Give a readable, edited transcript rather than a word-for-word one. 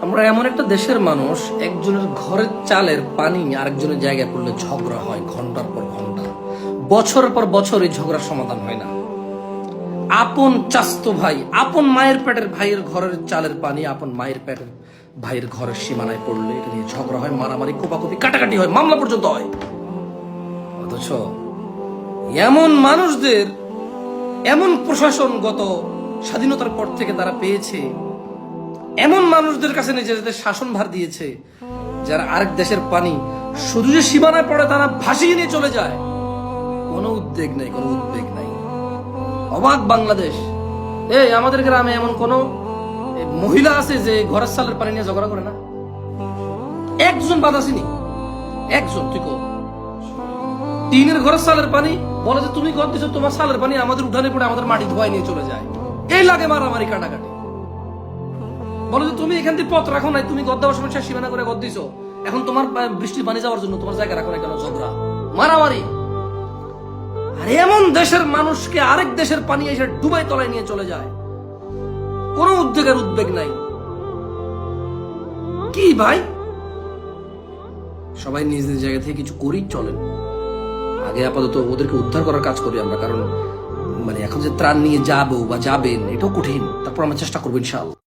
আমরা এমন একটা দেশের মানুষ, একজনের ঘরের চালের পানি আরেকজনের জায়গায় পড়লে ঝগড়া হয় ঘন্টার পর ঘন্টা, বছরের পর বছর এই ঝগড়ার সমাধান হয় না। আপন চাস্তো ভাই, আপন মায়ের পেটের ভাইয়ের ঘরের চালের পানি আপন মায়ের পেটের ভাইয়ের ঘরের সীমানায় পড়লে এটা নিয়ে ঝগড়া হয়, মারামারি, কোপাকুপি, কাটাকাটি হয়, মামলা পর্যন্ত হয়। অথচ এমন মানুষদের, এমন প্রশাসন গত স্বাধীনতার পর থেকে তারা পেয়েছে, এমন মানুষদের কাছে নিজেদের শাসনভার দিয়েছে, যারা আরেক দেশের পানি শুধু যে সীমানায় পড়ে তারা ভাসিয়ে নিয়ে চলে যায়, কোনো উদ্বেগ নেই, কোনো উদ্বেগ নাই। অবাক বাংলাদেশ। এই আমাদের গ্রামে এমন কোন মহিলা আছে যে ঘরের চালের পানি নিয়ে ঝগড়া করে না? একজন বাদ আসেনি, একজন। তুই কো টিনের ঘরের চালের পানি বলে যে তুমি ঘর দিছো, তোমার চালের পানি আমাদের উঠানে পড়ে আমাদের মাটি ধোয়াই নিয়ে চলে যায়, এই লাগে মারামারি, কাটাকাটি। বলে যে তুমি এখান থেকে পথ রাখো নাই, তুমি গদ দেওয়ার সময় সীমানা করে গদ দিছো, এখন তোমার বৃষ্টির পানি যাওয়ার জন্য তোমার জায়গা রাখো না কেন? ঝগড়া, মারামারি। আর এমন দেশের মানুষকে আরেক দেশের পানি এসে ডুবাই তলায় নিয়ে চলে যায়, কোনো উদ্বেগের উদ্বেগ নাই। কি ভাই, সবাই নিজ নিজ জায়গা থেকে কিছু করি, চলেন। আগে আপাতত ওদেরকে উদ্ধার করার কাজ করি আমরা, কারণ এখন যে ত্রাণ নিয়ে যাবো বা যাবেন এটাও কঠিন, তারপর আমরা চেষ্টা করবো ইনশাআল্লাহ।